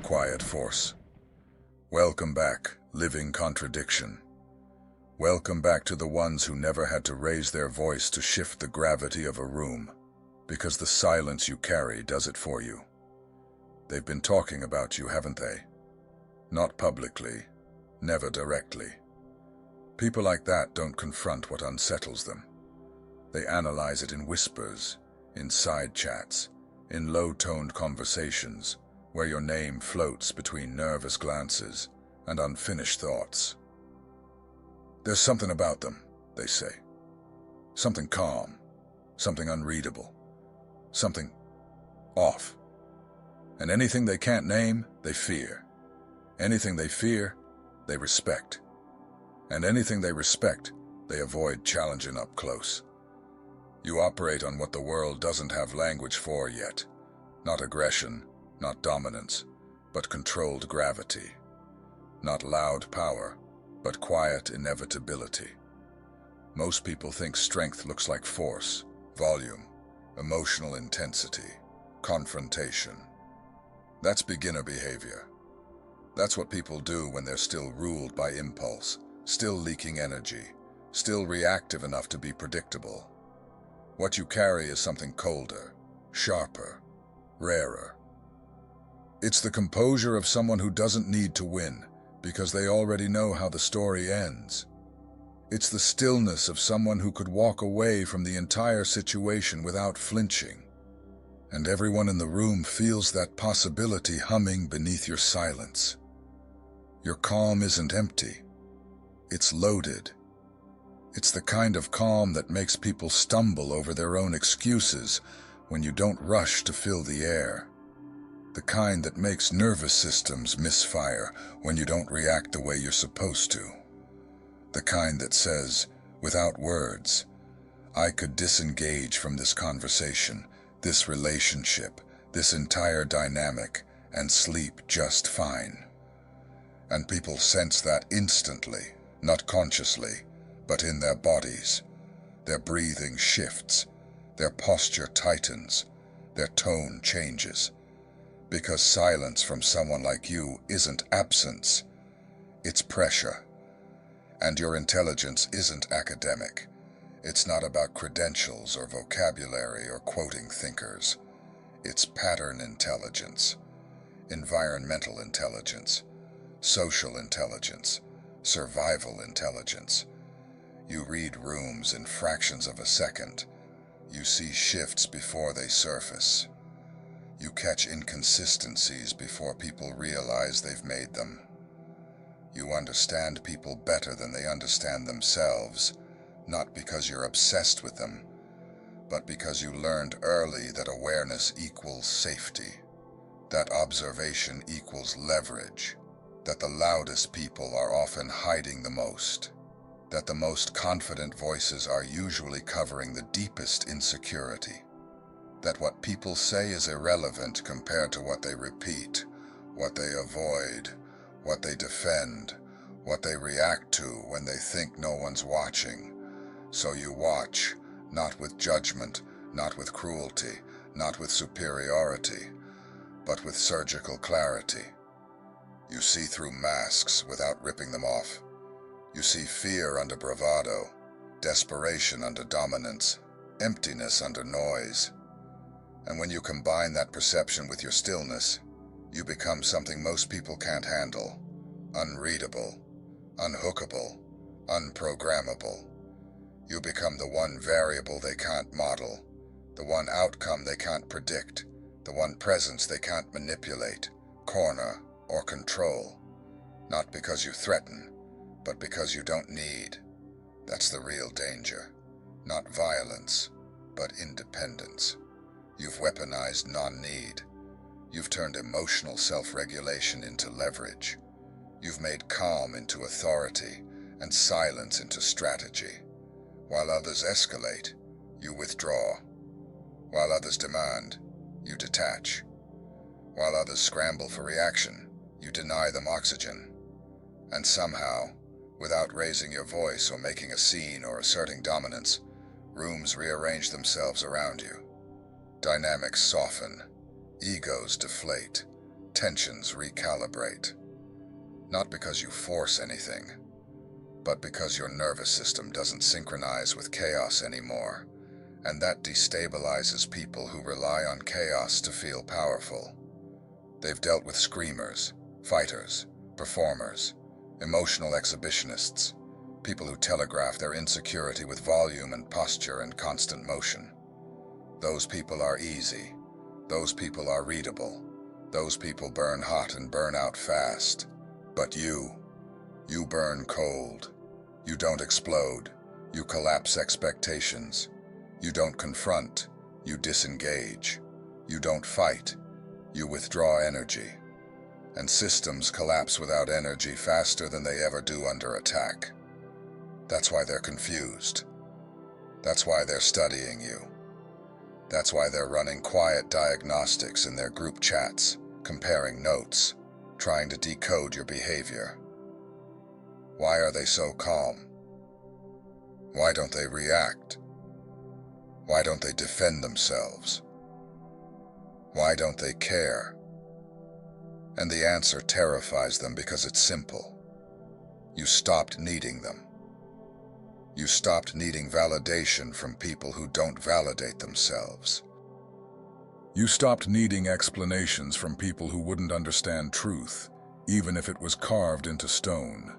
quiet force. Welcome back, living contradiction. Welcome back to the ones who never had to raise their voice to shift the gravity of a room, because the silence you carry does it for you. They've been talking about you, haven't they? Not publicly, never directly. People like that don't confront what unsettles them. They analyze it in whispers, in side chats, in low-toned conversations, where your name floats between nervous glances and unfinished thoughts. There's something about them, they say. Something calm, something unreadable, something off. And anything they can't name, they fear. Anything they fear, they respect. And anything they respect, they avoid challenging up close. You operate on what the world doesn't have language for yet. Not aggression, not dominance, but controlled gravity. Not loud power, but quiet inevitability. Most people think strength looks like force, volume, emotional intensity, confrontation. That's beginner behavior. That's what people do when they're still ruled by impulse, still leaking energy, still reactive enough to be predictable. What you carry is something colder, sharper, rarer. It's the composure of someone who doesn't need to win, because they already know how the story ends. It's the stillness of someone who could walk away from the entire situation without flinching. And everyone in the room feels that possibility humming beneath your silence. Your calm isn't empty. It's loaded. It's the kind of calm that makes people stumble over their own excuses when you don't rush to fill the air. The kind that makes nervous systems misfire when you don't react the way you're supposed to. The kind that says, without words, I could disengage from this conversation, this relationship, this entire dynamic, and sleep just fine. And people sense that instantly, not consciously, but in their bodies. Their breathing shifts, their posture tightens, their tone changes. Because silence from someone like you isn't absence, it's pressure. And your intelligence isn't academic. It's not about credentials or vocabulary or quoting thinkers. It's pattern intelligence, environmental intelligence, social intelligence, survival intelligence. You read rooms in fractions of a second. You see shifts before they surface. You catch inconsistencies before people realize they've made them. You understand people better than they understand themselves, not because you're obsessed with them, but because you learned early that awareness equals safety, that observation equals leverage, that the loudest people are often hiding the most, that the most confident voices are usually covering the deepest insecurity, that what people say is irrelevant compared to what they repeat, what they avoid, what they defend, what they react to when they think no one's watching. So you watch, not with judgment, not with cruelty, not with superiority, but with surgical clarity. You see through masks without ripping them off. You see fear under bravado, desperation under dominance, emptiness under noise. And when you combine that perception with your stillness, you become something most people can't handle. Unreadable, unhookable, unprogrammable. You become the one variable they can't model, the one outcome they can't predict, the one presence they can't manipulate, corner, or control. Not because you threaten, but because you don't need. That's the real danger. Not violence, but independence. You've weaponized non-need. You've turned emotional self-regulation into leverage. You've made calm into authority and silence into strategy. While others escalate, you withdraw. While others demand, you detach. While others scramble for reaction, you deny them oxygen. And somehow, without raising your voice or making a scene or asserting dominance, rooms rearrange themselves around you. Dynamics soften, egos deflate, tensions recalibrate. Not because you force anything, but because your nervous system doesn't synchronize with chaos anymore, and that destabilizes people who rely on chaos to feel powerful. They've dealt with screamers, fighters, performers, emotional exhibitionists, people who telegraph their insecurity with volume and posture and constant motion. Those people are easy. Those people are readable. Those people burn hot and burn out fast. But you burn cold. You don't explode. You collapse expectations. You don't confront. You disengage. You don't fight. You withdraw energy. And systems collapse without energy faster than they ever do under attack. That's why they're confused. That's why they're studying you. That's why they're running quiet diagnostics in their group chats, comparing notes, trying to decode your behavior. Why are they so calm? Why don't they react? Why don't they defend themselves? Why don't they care? And the answer terrifies them because it's simple. You stopped needing them. You stopped needing validation from people who don't validate themselves. You stopped needing explanations from people who wouldn't understand truth, even if it was carved into stone.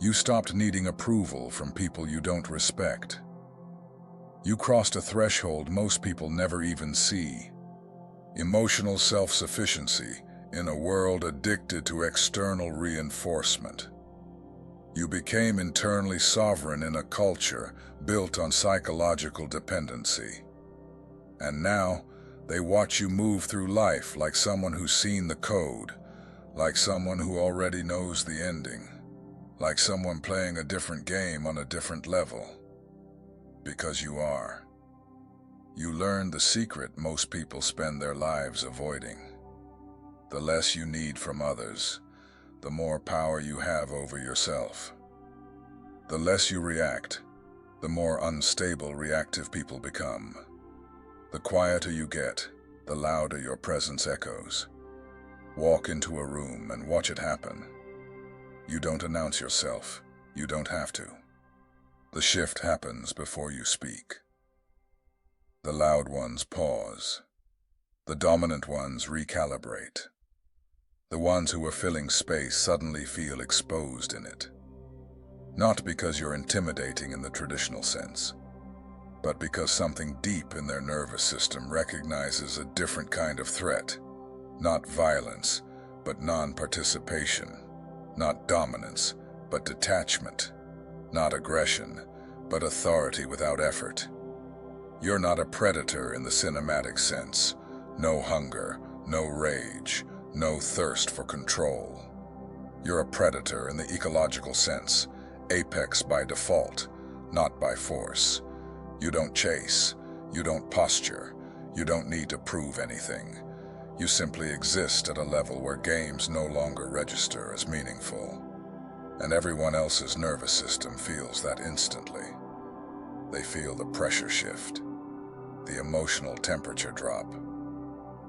You stopped needing approval from people you don't respect. You crossed a threshold most people never even see. Emotional self-sufficiency in a world addicted to external reinforcement. You became internally sovereign in a culture built on psychological dependency. And now, they watch you move through life like someone who's seen the code, like someone who already knows the ending, like someone playing a different game on a different level. Because you are. You learned the secret most people spend their lives avoiding. The less you need from others, the more power you have over yourself. The less you react, the more unstable reactive people become. The quieter you get, the louder your presence echoes. Walk into a room and watch it happen. You don't announce yourself. You don't have to. The shift happens before you speak. The loud ones pause. The dominant ones recalibrate. The ones who are filling space suddenly feel exposed in it. Not because you're intimidating in the traditional sense, but because something deep in their nervous system recognizes a different kind of threat. Not violence, but non-participation. Not dominance, but detachment. Not aggression, but authority without effort. You're not a predator in the cinematic sense. No hunger, no rage, no thirst for control. You're a predator in the ecological sense, apex by default, not by force. You don't chase, you don't posture, you don't need to prove anything. You simply exist at a level where games no longer register as meaningful. And everyone else's nervous system feels that instantly. They feel the pressure shift, the emotional temperature drop,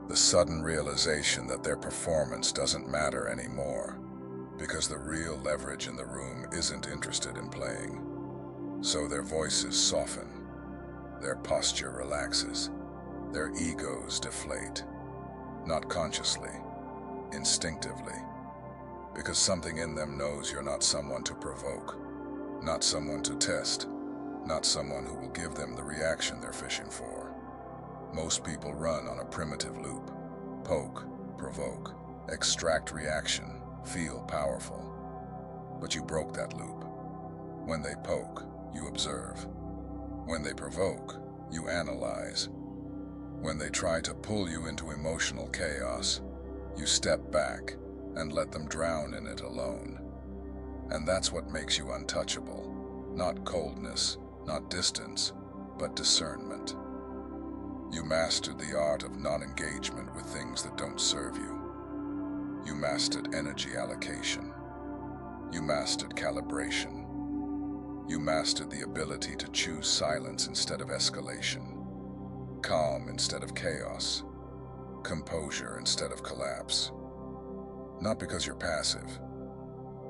the sudden realization that their performance doesn't matter anymore, because the real leverage in the room isn't interested in playing. So their voices soften, their posture relaxes, their egos deflate, not consciously, instinctively, because something in them knows you're not someone to provoke, not someone to test, not someone who will give them the reaction they're fishing for. Most people run on a primitive loop. Poke, provoke, extract reaction, feel powerful. But you broke that loop. When they poke, you observe. When they provoke, you analyze. When they try to pull you into emotional chaos, you step back and let them drown in it alone. And that's what makes you untouchable. Not coldness, not distance, but discernment. You mastered the art of non-engagement with things that don't serve you. You mastered energy allocation. You mastered calibration. You mastered the ability to choose silence instead of escalation, calm instead of chaos. composure instead of collapse. Not because you're passive,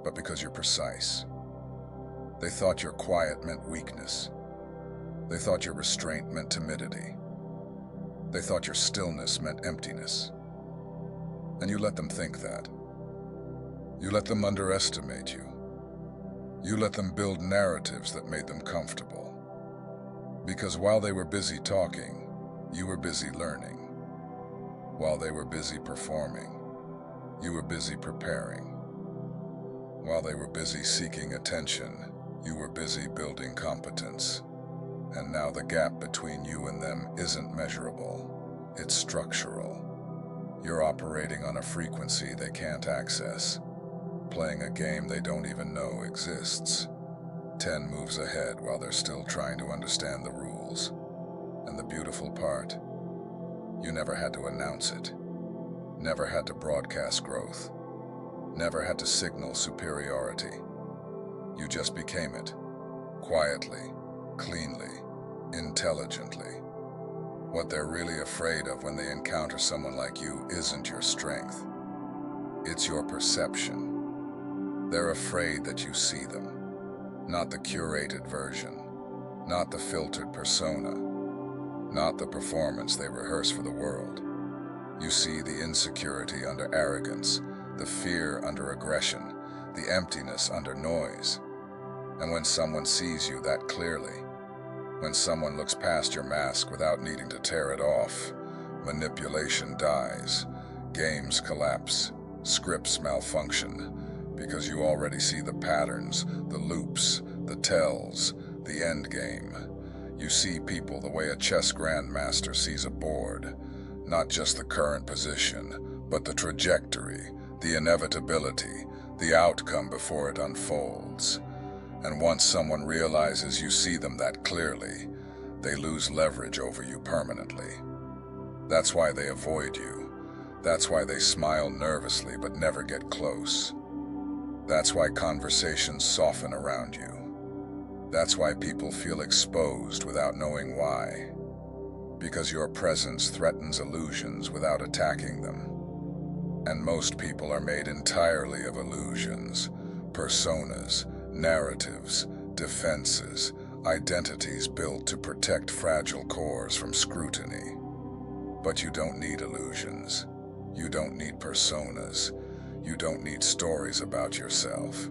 but because you're precise. They thought your quiet meant weakness. They thought your restraint meant timidity. They thought your stillness meant emptiness. And you let them think that. You let them underestimate you. You let them build narratives that made them comfortable. Because while they were busy talking, you were busy learning. While they were busy performing, you were busy preparing. While they were busy seeking attention, you were busy building competence. And now the gap between you and them isn't measurable, it's structural. You're operating on a frequency they can't access, playing a game they don't even know exists. 10 moves ahead while they're still trying to understand the rules. And the beautiful part, you never had to announce it, never had to broadcast growth, never had to signal superiority. You just became it, quietly, cleanly, intelligently. What they're really afraid of when they encounter someone like you isn't your strength. It's your perception. They're afraid that you see them, not the curated version, not the filtered persona, not the performance they rehearse for the world. You see the insecurity under arrogance, the fear under aggression, the emptiness under noise. And when someone sees you that clearly, when someone looks past your mask without needing to tear it off, manipulation dies, games collapse, scripts malfunction, because you already see the patterns, the loops, the tells, the end game. You see people the way a chess grandmaster sees a board, not just the current position, but the trajectory, the inevitability, the outcome before it unfolds. And once someone realizes you see them that clearly, they lose leverage over you permanently. That's why they avoid you. That's why they smile nervously but never get close. That's why conversations soften around you. That's why people feel exposed without knowing why. Because your presence threatens illusions without attacking them. And most people are made entirely of illusions, personas, narratives, defenses, identities built to protect fragile cores from scrutiny. But you don't need illusions. You don't need personas. You don't need stories about yourself.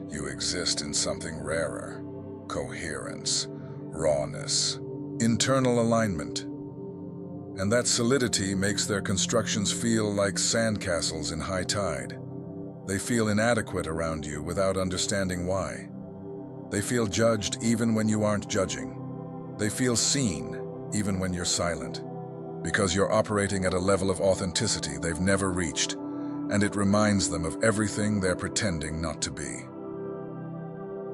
You exist in something rarer: coherence, rawness, internal alignment. And that solidity makes their constructions feel like sandcastles in high tide. They feel inadequate around you without understanding why. They feel judged even when you aren't judging. They feel seen even when you're silent. Because you're operating at a level of authenticity they've never reached, and it reminds them of everything they're pretending not to be.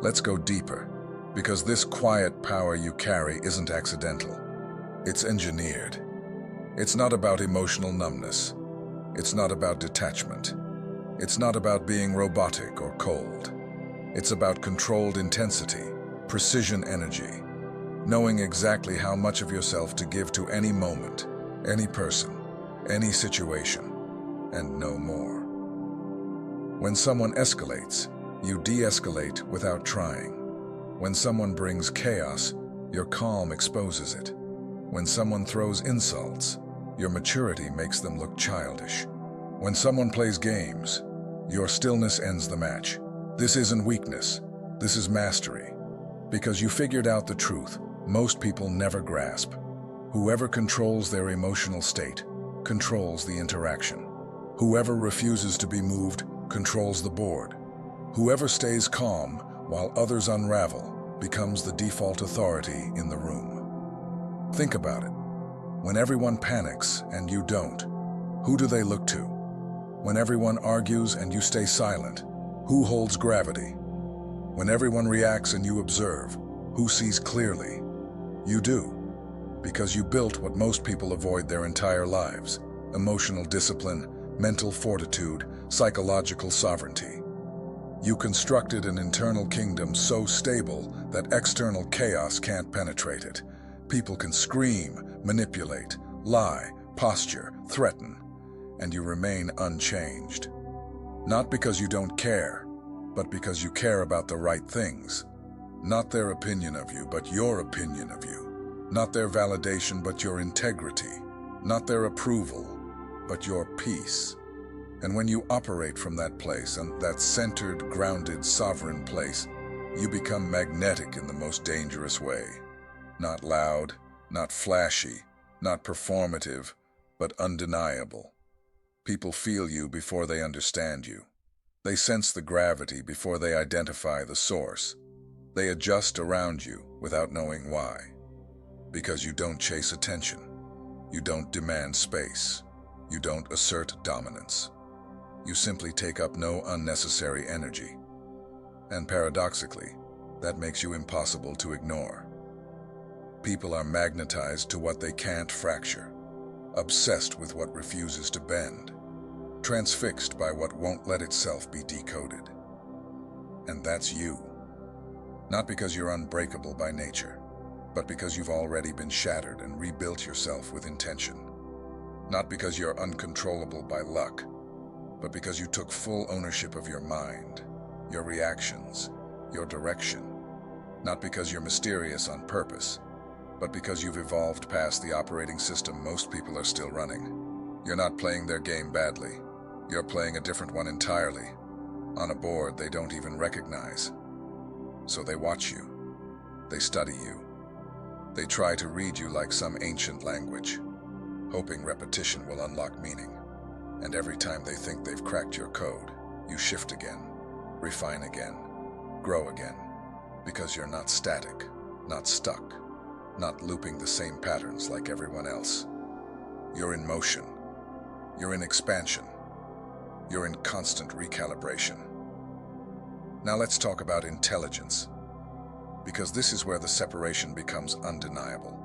Let's go deeper, because this quiet power you carry isn't accidental. It's engineered. It's not about emotional numbness. It's not about detachment. It's not about being robotic or cold. It's about controlled intensity, precision energy, knowing exactly how much of yourself to give to any moment, any person, any situation, and no more. When someone escalates, you de-escalate without trying. When someone brings chaos, your calm exposes it. When someone throws insults, your maturity makes them look childish. When someone plays games, your stillness ends the match. This isn't weakness, this is mastery. Because you figured out the truth most people never grasp. Whoever controls their emotional state controls the interaction. Whoever refuses to be moved controls the board. Whoever stays calm while others unravel becomes the default authority in the room. Think about it. When everyone panics and you don't, who do they look to? When everyone argues and you stay silent, who holds gravity? When everyone reacts and you observe, who sees clearly? You do, because you built what most people avoid their entire lives: emotional discipline, mental fortitude, psychological sovereignty. You constructed an internal kingdom so stable that external chaos can't penetrate it. People can scream, manipulate, lie, posture, threaten, and you remain unchanged. Not because you don't care, but because you care about the right things. Not their opinion of you, but your opinion of you. Not their validation, but your integrity. Not their approval, but your peace. And when you operate from that place, and that centered, grounded, sovereign place, you become magnetic in the most dangerous way. Not loud, not flashy, not performative, but undeniable. People feel you before they understand you. They sense the gravity before they identify the source. They adjust around you without knowing why. Because you don't chase attention. You don't demand space. You don't assert dominance. You simply take up no unnecessary energy. And paradoxically, that makes you impossible to ignore. People are magnetized to what they can't fracture, obsessed with what refuses to bend, transfixed by what won't let itself be decoded. And that's you. Not because you're unbreakable by nature, but because you've already been shattered and rebuilt yourself with intention. Not because you're uncontrollable by luck, but because you took full ownership of your mind, your reactions, your direction. Not because you're mysterious on purpose, but because you've evolved past the operating system most people are still running. You're not playing their game badly. You're playing a different one entirely, on a board they don't even recognize. So they watch you. They study you. They try to read you like some ancient language, hoping repetition will unlock meaning. And every time they think they've cracked your code, you shift again, refine again, grow again, because you're not static, not stuck, not looping the same patterns like everyone else. You're in motion. You're in expansion. You're in constant recalibration. Now let's talk about intelligence, because this is where the separation becomes undeniable.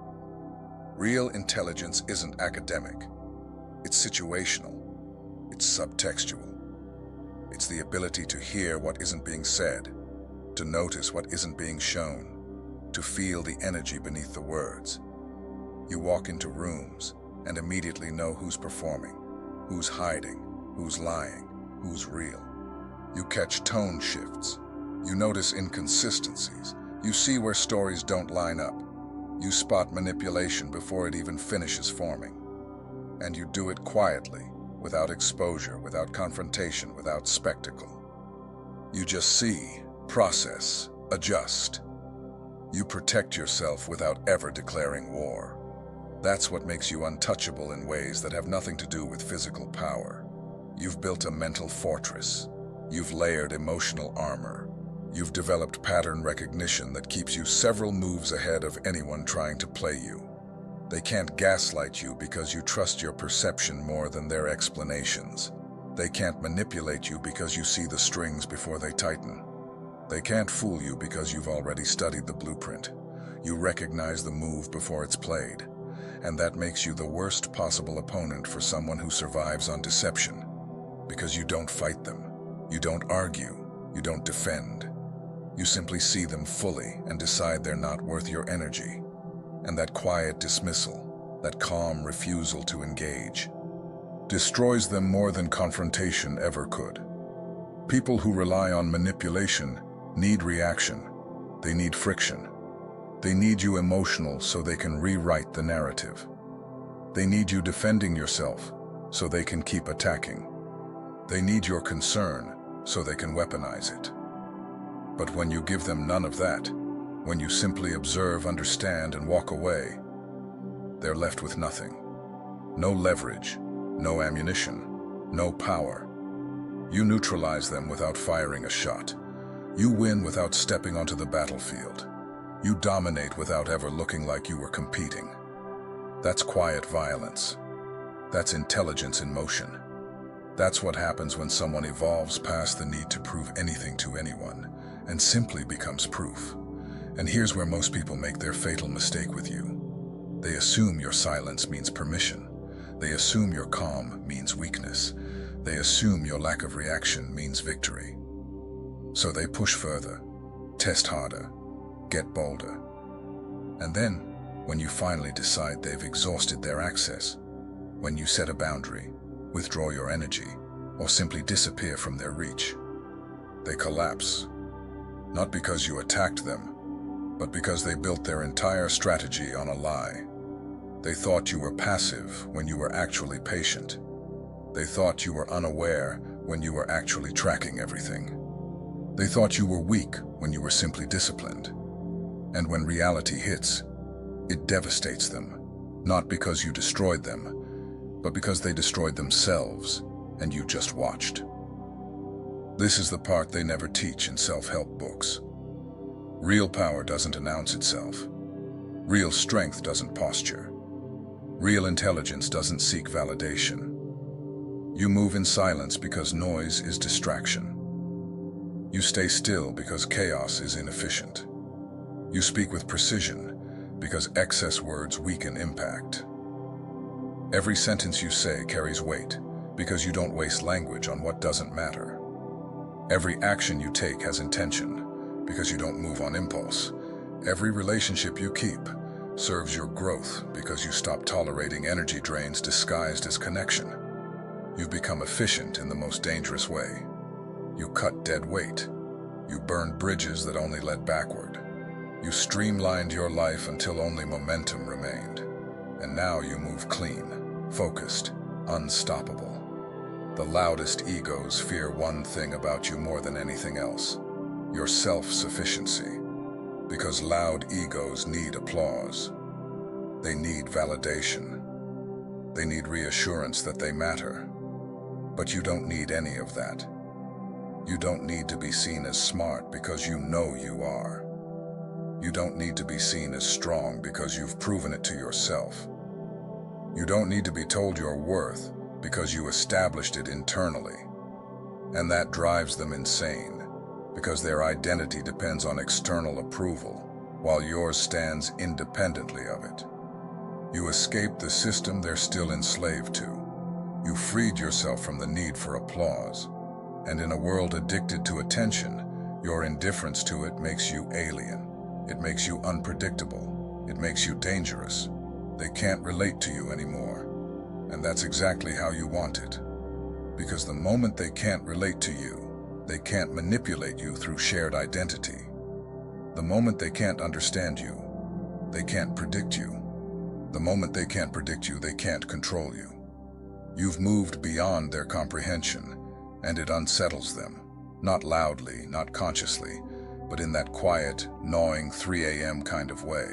Real intelligence isn't academic. It's situational. It's subtextual. It's the ability to hear what isn't being said, to notice what isn't being shown, to feel the energy beneath the words. You walk into rooms and immediately know who's performing, who's hiding, who's lying, who's real. You catch tone shifts. You notice inconsistencies. You see where stories don't line up. You spot manipulation before it even finishes forming. And you do it quietly, without exposure, without confrontation, without spectacle. You just see, process, adjust. You protect yourself without ever declaring war. That's what makes you untouchable in ways that have nothing to do with physical power. You've built a mental fortress. You've layered emotional armor. You've developed pattern recognition that keeps you several moves ahead of anyone trying to play you. They can't gaslight you because you trust your perception more than their explanations. They can't manipulate you because you see the strings before they tighten. They can't fool you because you've already studied the blueprint. You recognize the move before it's played. And that makes you the worst possible opponent for someone who survives on deception. Because you don't fight them. You don't argue. You don't defend. You simply see them fully and decide they're not worth your energy. And that quiet dismissal, that calm refusal to engage, destroys them more than confrontation ever could. People who rely on manipulation need reaction. They need friction. They need you emotional so they can rewrite the narrative. They need you defending yourself so they can keep attacking. They need your concern so they can weaponize it. But when you give them none of that, when you simply observe, understand, and walk away, they're left with nothing. No leverage, no ammunition, no power. You neutralize them without firing a shot. You win without stepping onto the battlefield. You dominate without ever looking like you were competing. That's quiet violence. That's intelligence in motion. That's what happens when someone evolves past the need to prove anything to anyone and simply becomes proof. And here's where most people make their fatal mistake with you. They assume your silence means permission. They assume your calm means weakness. They assume your lack of reaction means victory. So they push further, test harder, get bolder. And then, when you finally decide they've exhausted their access, when you set a boundary, withdraw your energy, or simply disappear from their reach. They collapse, not because you attacked them, but because they built their entire strategy on a lie. They thought you were passive when you were actually patient. They thought you were unaware when you were actually tracking everything. They thought you were weak when you were simply disciplined. And when reality hits, it devastates them, not because you destroyed them, but because they destroyed themselves and you just watched. This is the part they never teach in self-help books. Real power doesn't announce itself. Real strength doesn't posture. Real intelligence doesn't seek validation. You move in silence because noise is distraction. You stay still because chaos is inefficient. You speak with precision because excess words weaken impact. Every sentence you say carries weight because you don't waste language on what doesn't matter. Every action you take has intention because you don't move on impulse. Every relationship you keep serves your growth because you stop tolerating energy drains disguised as connection. You've become efficient in the most dangerous way. You cut dead weight. You burned bridges that only led backward. You streamlined your life until only momentum remained. And now you move clean, focused, unstoppable. The loudest egos fear one thing about you more than anything else: your self-sufficiency. Because loud egos need applause. They need validation. They need reassurance that they matter. But you don't need any of that. You don't need to be seen as smart because you know you are. You don't need to be seen as strong because you've proven it to yourself. You don't need to be told your worth because you established it internally. And that drives them insane, because their identity depends on external approval, while yours stands independently of it. You escaped the system they're still enslaved to. You freed yourself from the need for applause. And in a world addicted to attention, your indifference to it makes you alien. It makes you unpredictable. It makes you dangerous. They can't relate to you anymore. And that's exactly how you want it. Because the moment they can't relate to you, they can't manipulate you through shared identity. The moment they can't understand you, they can't predict you. The moment they can't predict you, they can't control you. You've moved beyond their comprehension, and it unsettles them. Not loudly, not consciously, but in that quiet, gnawing 3 a.m. kind of way.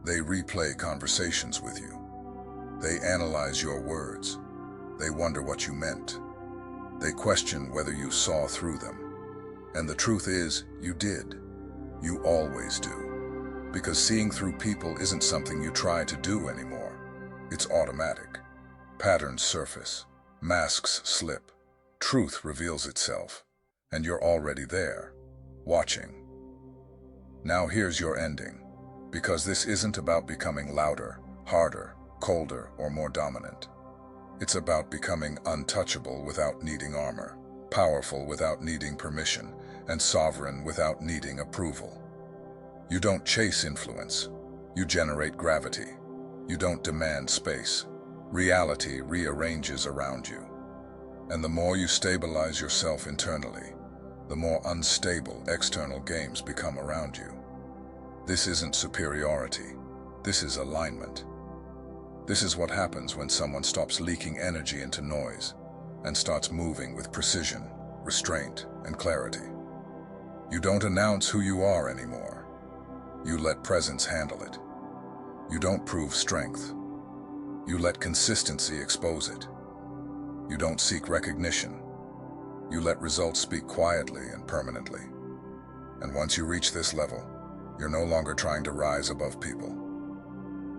They replay conversations with you. They analyze your words. They wonder what you meant. They question whether you saw through them. And the truth is, you did. You always do. Because seeing through people isn't something you try to do anymore. It's automatic. Patterns surface. Masks slip. Truth reveals itself. And you're already there, watching. Now here's your ending. Because this isn't about becoming louder, harder, colder, or more dominant. It's about becoming untouchable without needing armor, powerful without needing permission, and sovereign without needing approval. You don't chase influence. You generate gravity. You don't demand space. Reality rearranges around you. And the more you stabilize yourself internally, the more unstable external games become around you. This isn't superiority. This is alignment. This is what happens when someone stops leaking energy into noise and starts moving with precision, restraint, and clarity. You don't announce who you are anymore. You let presence handle it. You don't prove strength. You let consistency expose it. You don't seek recognition. You let results speak quietly and permanently. And once you reach this level, you're no longer trying to rise above people.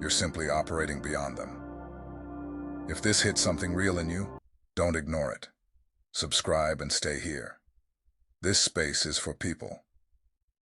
You're simply operating beyond them. If this hits something real in you, don't ignore it. Subscribe and stay here. This space is for people.